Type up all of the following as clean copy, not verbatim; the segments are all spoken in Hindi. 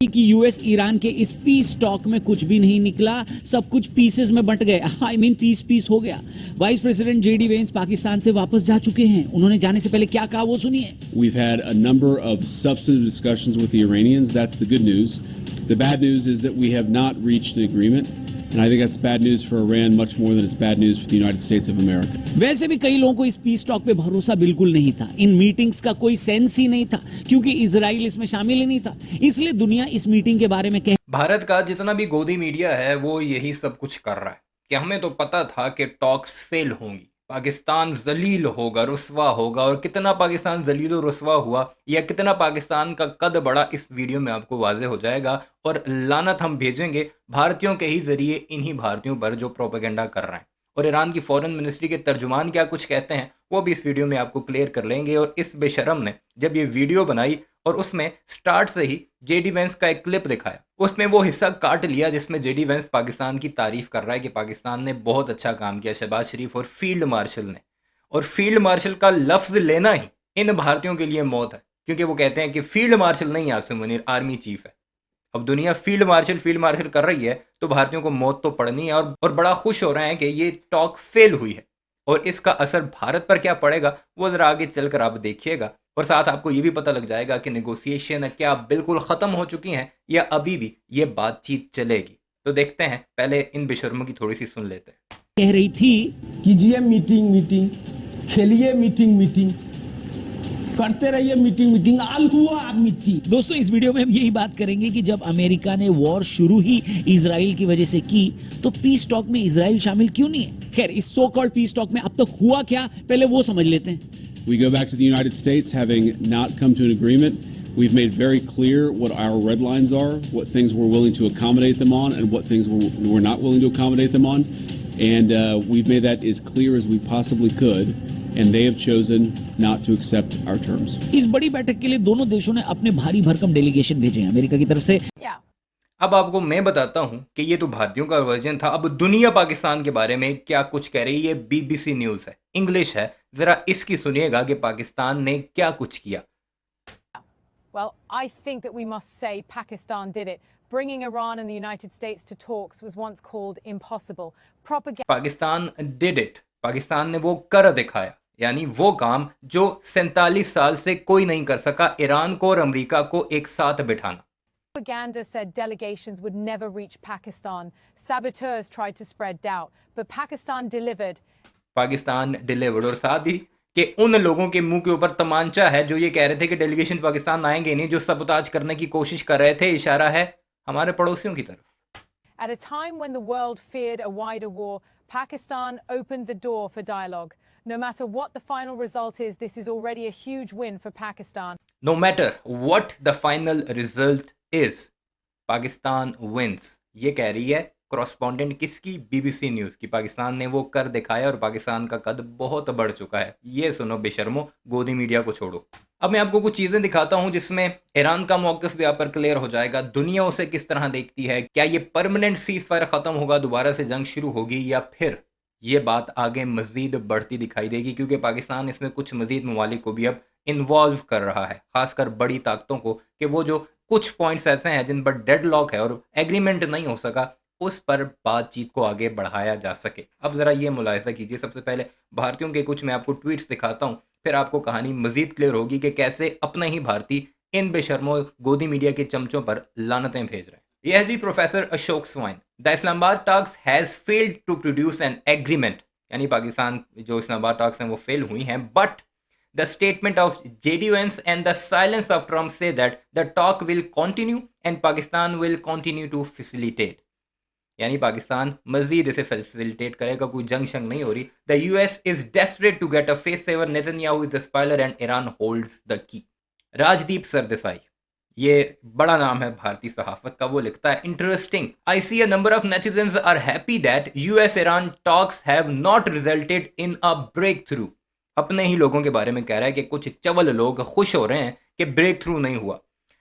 कि यूएस ईरान के इस पीस टॉक में कुछ भी नहीं निकला, सब कुछ पीसेस में बंट गए। आई मीन पीस हो गया। Vice president JD Vance Pakistan से वापस जा चुके हैं। उन्होंने जाने से पहले क्या कहा वो सुनिए। We've had a number of substantive discussions with the Iranians. That's the good news. The bad news is that we have not reached an agreement. And I think that's bad news for Iran much more than it's bad news for the United States of America. वैसे भी कई लोगों को इस पीस टॉक पे भरोसा बिल्कुल नहीं था। इन मीटिंग्स का कोई सेंस ही नहीं था क्योंकि इजराइल इसमें शामिल ही नहीं था। इसलिए दुनिया इस मीटिंग के बारे में भारत का जितना भी गोदी मीडिया है वो यही सब कुछ कर रहा है कि हमें तो पता था कि टॉक्स फेल होंगी, पाकिस्तान जलील होगा, रुस्वा होगा। और कितना पाकिस्तान जलील और रुस्वा हुआ या कितना पाकिस्तान का कद बढ़ा इस वीडियो में आपको वाजे हो जाएगा। और लानत हम भेजेंगे भारतीयों के ही जरिए इन्हीं भारतीयों पर जो प्रोपेगेंडा कर रहे हैं। और ईरान की फॉरेन मिनिस्ट्री के तर्जुमान क्या कुछ कहते हैं वो भी इस वीडियो में आपको क्लियर कर लेंगे। और इस बेशरम ने जब ये वीडियो बनाई और उसमें स्टार्ट से ही जेडी वेंस का एक क्लिप दिखाया, उसमें वो हिस्सा काट लिया जिसमें जेडी वेंस पाकिस्तान की तारीफ कर रहा है कि पाकिस्तान ने बहुत अच्छा काम किया, शहबाज शरीफ और फील्ड मार्शल ने। और फील्ड मार्शल का लफ्ज लेना ही इन भारतीयों के लिए मौत है क्योंकि वो कहते हैं कि फील्ड मार्शल नहीं, आसिम मुनीर आर्मी चीफ है। अब दुनिया फील्ड मार्शल कर रही है तो भारतीयों को मौत तो पड़नी है। और बड़ा खुश हो रहे हैं कि ये टॉक फेल हुई है और इसका असर भारत पर क्या पड़ेगा वो ज़रा आगे चलकर आप देखिएगा। और साथ आपको ये भी पता लग जाएगा कि नेगोशिएशन क्या बिल्कुल ख़त्म हो चुकी हैं या अभी भी ये बातचीत चलेगी। तो देखते हैं, पहले इन बेशर्मों की थोड़ी सी सुन लेते हैं। कह रही थी कीजिए मीटिंग, खेलिए मीटिंग, करते रहिए मीटिंग, आल हुआ मीटिंग। दोस्तों इस वीडियो में हम यही बात करेंगे कि जब अमेरिका ने वॉर शुरू ही इजराइल की वजह से की तो पीस टॉक में इजराइल शामिल क्यों नहीं है। खैर इस सो कॉल्ड पीस टॉक में अब तक हुआ क्या, पहले वो समझ लेते हैं। We go back to the United States having not come to an agreement. We've made very clear what our red lines are, what things we're willing to accommodate them on, and what things we're not willing to accommodate them on. And we've made that as clear as we possibly could. And they have chosen not to accept our terms. इस बड़ी बैठक के लिए दोनों देशों ने अपने भारी भरकम डेलीगेशन भेजे हैं अमेरिका की तरफ से। अब आपको मैं बताता हूं कि ये तो भारतीयों का वर्जन था। अब दुनिया पाकिस्तान के बारे में क्या कुछ कह रही है। बीबीसी न्यूज़ है, इंग्लिश है, जरा इसकी सुनिएगा कि पाकिस्तान ने क्या कुछ किया। Well, I think that we must say Pakistan did it. Bringing Iran and the United States to talks was once called impossible. Pakistan did it. Pakistan ने वो कर दिखाया, यानी वो काम जो 47 साल से कोई नहीं कर सका, ईरान को और अमेरिका को एक साथ बिठाना। Propaganda said delegations would never reach Pakistan. Saboteurs tried to spread doubt, but Pakistan delivered. Pakistan delivered. और साथ ही कि उन लोगों के मुंह के ऊपर तमांचा है जो ये कह रहे थे कि डेलीगेशन पाकिस्तान आएंगे नहीं, जो सबोताज करने की कोशिश कर रहे थे। इशारा है हमारे पड़ोसियों की तरफ। At a time when the world feared a wider war, Pakistan opened the door for dialogue. No matter what the final result is, this is already a huge win for Pakistan. No matter what the final result is, Pakistan wins. ये कह रही है कॉरेस्पॉन्डेंट किसकी, बीबीसी न्यूज़ की। पाकिस्तान ने वो कर दिखाया और पाकिस्तान का कद बहुत बढ़ चुका है। ये सुनो बेशर्मो, गोदी मीडिया को छोड़ो। अब मैं आपको कुछ चीज़ें दिखाता हूं जिसमें ईरान का मौक़िफ़ भी आप पर क्लियर हो जाएगा। दुनिया उसे किस तरह देखती है, क्या ये परमानेंट सीज़ फायर ख़त्म होगा, दोबारा से जंग शुरू होगी, या फिर ये बात आगे मज़ीद बढ़ती दिखाई देगी। क्योंकि पाकिस्तान इसमें कुछ मज़ीद ममालिक को भी अब इन्वॉल्व कर रहा है, ख़ासकर बड़ी ताकतों को, कि वो जो कुछ पॉइंट्स ऐसे हैं जिन पर डेडलॉक है और एग्रीमेंट नहीं हो सका, उस पर बातचीत को आगे बढ़ाया जा सके। अब ज़रा ये मुलाहिज़ा कीजिए। सबसे पहले भारतीयों के कुछ मैं आपको ट्वीट्स दिखाता हूँ, फिर आपको कहानी मज़ीद क्लियर होगी कि कैसे अपने ही भारतीय इन बेशर्मों गोदी मीडिया के चमचों पर लानतें भेज रहे हैं। यह है जी professor Ashok Swain. The Islamabad talks has failed to produce an agreement, यानी पाकिस्तान जो इस्लामाबाद टॉक्स हैं वो फेल हुई हैं। But the statement of JD Vance and the silence of Trump say that the talk will continue and Pakistan will continue to facilitate. यानी पाकिस्तान मजीद इसे फैसिलिटेट करेगा, कोई जंग शंग नहीं हो रही। The US is desperate to get a face saver. Netanyahu is the spoiler and Iran holds the key. Rajdeep Sardesai, ये बड़ा नाम है भारतीय सहाफत का, वो लिखता है interesting, I see a number of netizens are happy that US-Iran talks have not resulted in a breakthrough. अपने ही लोगों के बारे में कह रहा है कि कुछ चवल लोग खुश हो रहे हैं कि ब्रेक थ्रू नहीं हुआ।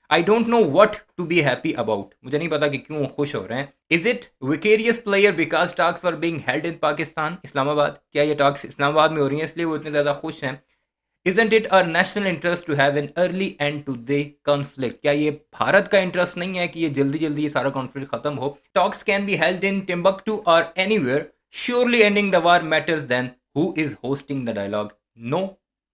I don't know what to be happy about, मुझे नहीं पता कि क्यों खुश हो रहे हैं। Is it vicarious player because talks are being held in Pakistan, Islamabad, क्या ये टॉक्स इस्लामाबाद में हो रही हैं इसलिए वो इतने ज़्यादा खुश हैं? Isn't it our national interest to have an early end to the conflict? क्या ये भारत का इंटरेस्ट नहीं है कि ये जल्दी जल्दी ये सारा कॉन्फ्लिक्ट खत्म हो? Talks can be held in Timbuktu or anywhere. Surely ending the war matters then. Who is hosting the dialogue? No,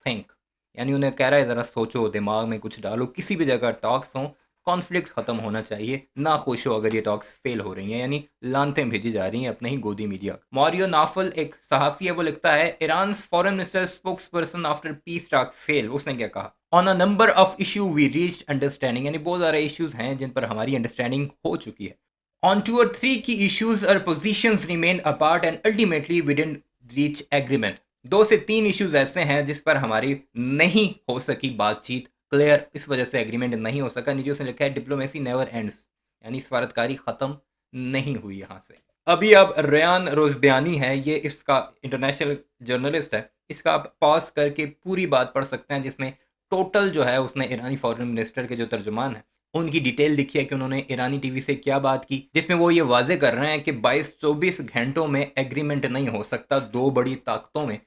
think. यानी उन्हें कह रहा है ज़रा सोचो, दिमाग में कुछ डालो, किसी भी जगह टॉक्स हों, कॉन्फ्लिक्ट ख़त्म होना चाहिए, ना खुश हो अगर ये टॉक्स फेल हो रही हैं, यानी लानतें भेजी जा रही हैं अपने ही गोदी मीडिया। मौरियो नाफल एक सहाफ़ी है, वो लिखता है Iran foreign minister spokesperson after peace talk fail. उसने क्या कहा? On a number of issue we reached understanding, यानी बहुत सारे इश्यूज़ हैं जिन पर हमारी अंडरस्टैंडिंग हो चुकी है। On 2 or 3 key issues our positions remain apart and ultimately we didn't reach agreement. 2 से 3 इश्यूज ऐसे हैं जिस पर हमारी नहीं हो सकी बातचीत क्लियर, इस वजह से एग्रीमेंट नहीं हो सका। नीचे उसने लिखा है डिप्लोमेसी नेवर एंड्स, यानी सफारतकारी ख़त्म नहीं हुई यहाँ से। अभी अब रेयान रोज़बियानी है, ये इसका इंटरनेशनल जर्नलिस्ट है, इसका आप पॉज करके पूरी बात पढ़ सकते हैं जिसमें टोटल जो है उसने ईरानी फॉरेन मिनिस्टर के जो तर्जुमान है उनकी डिटेल लिखी है कि उन्होंने ईरानी टीवी से क्या बात की, जिसमें वो ये वाजे कर रहे हैं कि 22-24 घंटों में एग्रीमेंट नहीं हो सकता दो बड़ी ताकतों में,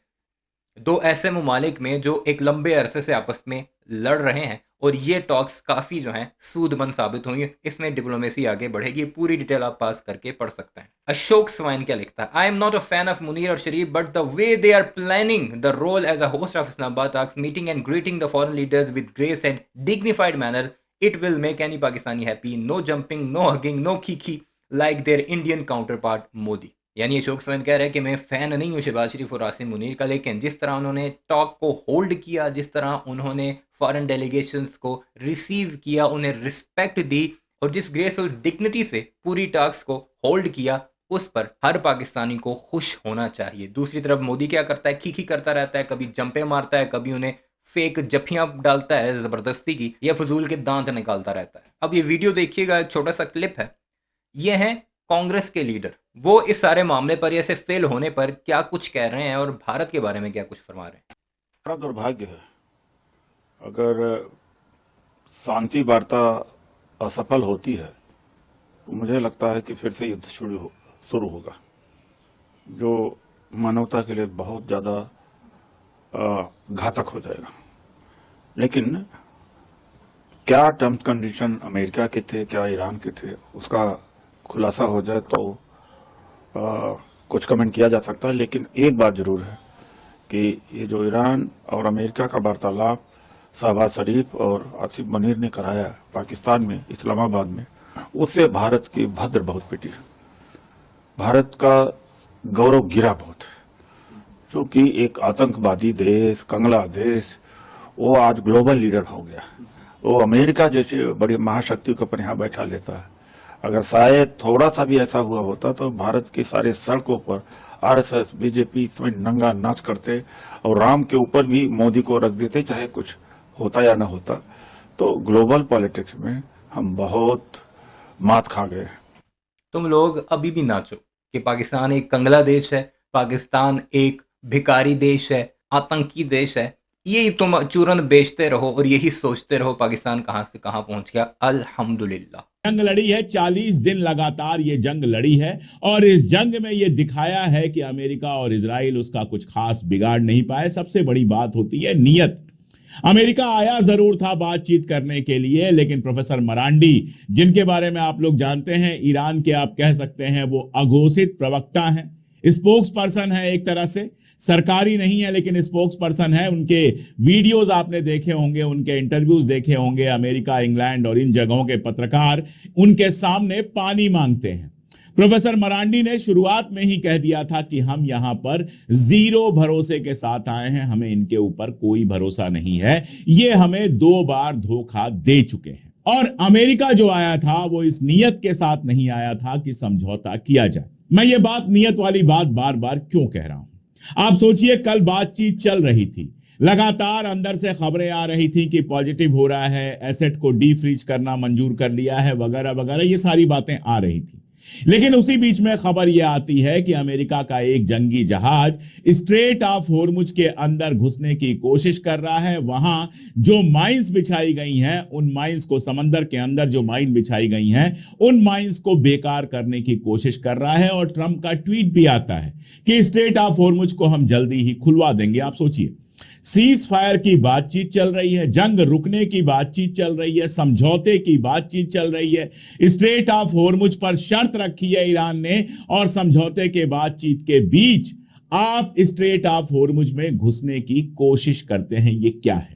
दो ऐसे ममालिक में जो एक लंबे अरसे से आपस में लड़ रहे हैं, और ये टॉक्स काफ़ी जो हैं सूदमंद साबित हुई, इसमें डिप्लोमेसी आगे बढ़ेगी। पूरी डिटेल आप पास करके पढ़ सकते हैं। अशोक स्वाइन क्या लिखता है? I am not a fan of Munir और Sharif but the way they are planning the role as a host of Islamabad talks meeting and greeting the foreign leaders with grace and dignified manner, it will make any Pakistani happy. No jumping, no hugging, no खीखी like their Indian counterpart Modi. यानी अशोक स्वाइन कह रहे हैं कि मैं फ़ैन नहीं हूँ शहबाज शरीफ और आसिम मुनीर का, लेकिन जिस तरह उन्होंने टॉक को होल्ड किया, जिस तरह उन्होंने फॉरेन डेलीगेशंस को रिसीव किया, उन्हें रिस्पेक्ट दी, और जिस ग्रेस और डिग्निटी से पूरी टॉक्स को होल्ड किया, उस पर हर पाकिस्तानी को खुश होना चाहिए। दूसरी तरफ मोदी क्या करता है? खीखी करता रहता है, कभी जंपे मारता है, कभी उन्हें फेक जफियां डालता है ज़बरदस्ती की, या फजूल के दांत निकालता रहता है। अब ये वीडियो देखिएगा, एक छोटा सा क्लिप है। ये हैं कांग्रेस के लीडर, वो इस सारे मामले पर, ऐसे फेल होने पर क्या कुछ कह रहे हैं और भारत के बारे में क्या कुछ फरमा रहे हैं। बड़ा दुर्भाग्य है अगर शांति वार्ता असफल होती है तो मुझे लगता है कि फिर से युद्ध शुरू होगा, जो मानवता के लिए बहुत ज्यादा घातक हो जाएगा। लेकिन क्या टर्म्स कंडीशन अमेरिका के थे, क्या ईरान के थे, उसका खुलासा हो जाए तो कुछ कमेंट किया जा सकता है। लेकिन एक बात जरूर है कि ये जो ईरान और अमेरिका का वार्तालाप शहबाज शरीफ और आसिफ मुनीर ने कराया पाकिस्तान में, इस्लामाबाद में, उससे भारत की भद्र बहुत पिटी। भारत का गौरव गिरा बहुत, जो कि एक आतंकवादी देश, कंगला देश, वो आज ग्लोबल लीडर हो गया। वो अमेरिका जैसी बड़ी महाशक्ति को अपन यहाँ बैठा लेता है। अगर शायद थोड़ा सा भी ऐसा हुआ होता तो भारत के सारे सड़कों पर आरएसएस, बीजेपी इसमें नंगा नाच करते और राम के ऊपर भी मोदी को रख देते, चाहे कुछ होता या ना होता। तो ग्लोबल पॉलिटिक्स में हम बहुत मात खा गए। तुम लोग अभी भी नाचो कि पाकिस्तान एक कंगला देश है, पाकिस्तान एक भिखारी देश है, आतंकी देश है, यही तुम चूरन बेचते रहो और यही सोचते रहो पाकिस्तान कहां से कहां पहुंच गया। अल्हम्दुलिल्लाह जंग लड़ी है, 40 दिन लगातार ये जंग लड़ी है, और इस जंग में ये दिखाया है कि अमेरिका और इजराइल उसका कुछ खास बिगाड़ नहीं पाए। सबसे बड़ी बात होती है नीयत। अमेरिका आया जरूर था बातचीत करने के लिए, लेकिन प्रोफेसर मरांडी, जिनके बारे में आप लोग जानते हैं, ईरान के आप कह सकते हैं वो अघोषित प्रवक्ता हैं, स्पोक्स पर्सन है, एक तरह से सरकारी नहीं है लेकिन स्पोक्स पर्सन है। उनके वीडियोस आपने देखे होंगे, उनके इंटरव्यूज देखे होंगे। अमेरिका, इंग्लैंड और इन जगहों के पत्रकार उनके सामने पानी मांगते हैं। प्रोफेसर मरांडी ने शुरुआत में ही कह दिया था कि हम यहां पर जीरो भरोसे के साथ आए हैं, हमें इनके ऊपर कोई भरोसा नहीं है, ये हमें 2 बार धोखा दे चुके हैं। और अमेरिका जो आया था वो इस नियत के साथ नहीं आया था कि समझौता किया जाए। मैं ये बात, नियत वाली बात बार बार क्यों कह रहा हूं? आप सोचिए, कल बातचीत चल रही थी, लगातार अंदर से खबरें आ रही थी कि पॉजिटिव हो रहा है, एसेट को डी फ्रीज करना मंजूर कर लिया है, वगैरह वगैरह, ये सारी बातें आ रही थी। लेकिन उसी बीच में खबर यह आती है कि अमेरिका का एक जंगी जहाज स्ट्रेट ऑफ होर्मुज के अंदर घुसने की कोशिश कर रहा है। वहां जो माइंस बिछाई गई हैं, उन माइंस को, समंदर के अंदर जो माइन बिछाई गई हैं, उन माइंस को बेकार करने की कोशिश कर रहा है। और ट्रंप का ट्वीट भी आता है कि स्ट्रेट ऑफ होर्मुज को हम जल्दी ही खुलवा देंगे। आप सोचिए, सीज फायर की बातचीत चल रही है, जंग रुकने की बातचीत चल रही है, समझौते की बातचीत चल रही है, स्ट्रेट ऑफ होर्मुज पर शर्त रखी है ईरान ने, और समझौते के बातचीत के बीच आप स्ट्रेट ऑफ होर्मुज में घुसने की कोशिश करते हैं। ये क्या है?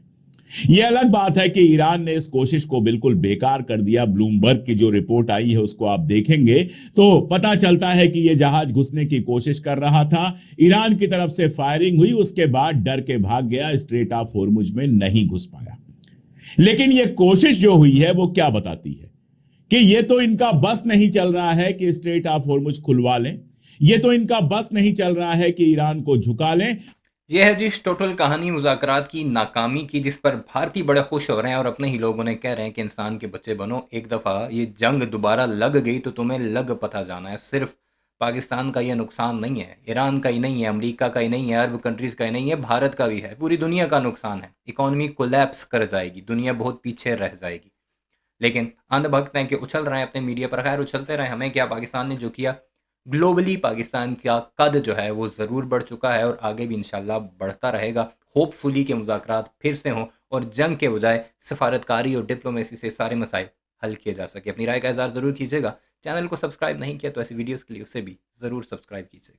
यह अलग बात है कि ईरान ने इस कोशिश को बिल्कुल बेकार कर दिया। ब्लूमबर्ग की जो रिपोर्ट आई है उसको आप देखेंगे तो पता चलता है कि यह जहाज घुसने की कोशिश कर रहा था, ईरान की तरफ से फायरिंग हुई, उसके बाद डर के भाग गया, स्ट्रेट ऑफ होर्मुज में नहीं घुस पाया। लेकिन यह कोशिश जो हुई है वो क्या बताती है कि यह तो इनका बस नहीं चल रहा है कि स्ट्रेट ऑफ होर्मुज खुलवा लें, यह तो इनका बस नहीं चल रहा है कि ईरान को झुका लें। यह है जी टोटल कहानी मुज़ाकरात की नाकामी की, जिस पर भारतीय बड़े खुश हो रहे हैं और अपने ही लोगों ने कह रहे हैं कि इंसान के बच्चे बनो, एक दफ़ा ये जंग दोबारा लग गई तो तुम्हें लग पता जाना है। सिर्फ पाकिस्तान का ये नुकसान नहीं है, ईरान का ही नहीं है, अमेरिका का ही नहीं है, अरब कंट्रीज़ का ही नहीं है, भारत का भी है, पूरी दुनिया का नुकसान है। इकॉनमी कोलैप्स कर जाएगी, दुनिया बहुत पीछे रह जाएगी। लेकिन अंधभक्त हैं कि उछल रहे हैं अपने मीडिया पर। खैर उछलते रहे, हमें क्या, पाकिस्तान ने जो किया, ग्लोबली पाकिस्तान का कद जो है वो ज़रूर बढ़ चुका है और आगे भी इंशाल्लाह बढ़ता रहेगा। होपफुली के मुज़ाकरात फिर से हों और जंग के बजाय सफारतकारी और डिप्लोमेसी से सारे मसाइल हल किए जा सके। अपनी राय का इज़हार ज़रूर कीजिएगा। चैनल को सब्सक्राइब नहीं किया तो ऐसी वीडियोज़ के लिए उससे भी ज़रूर सब्सक्राइब कीजिएगा।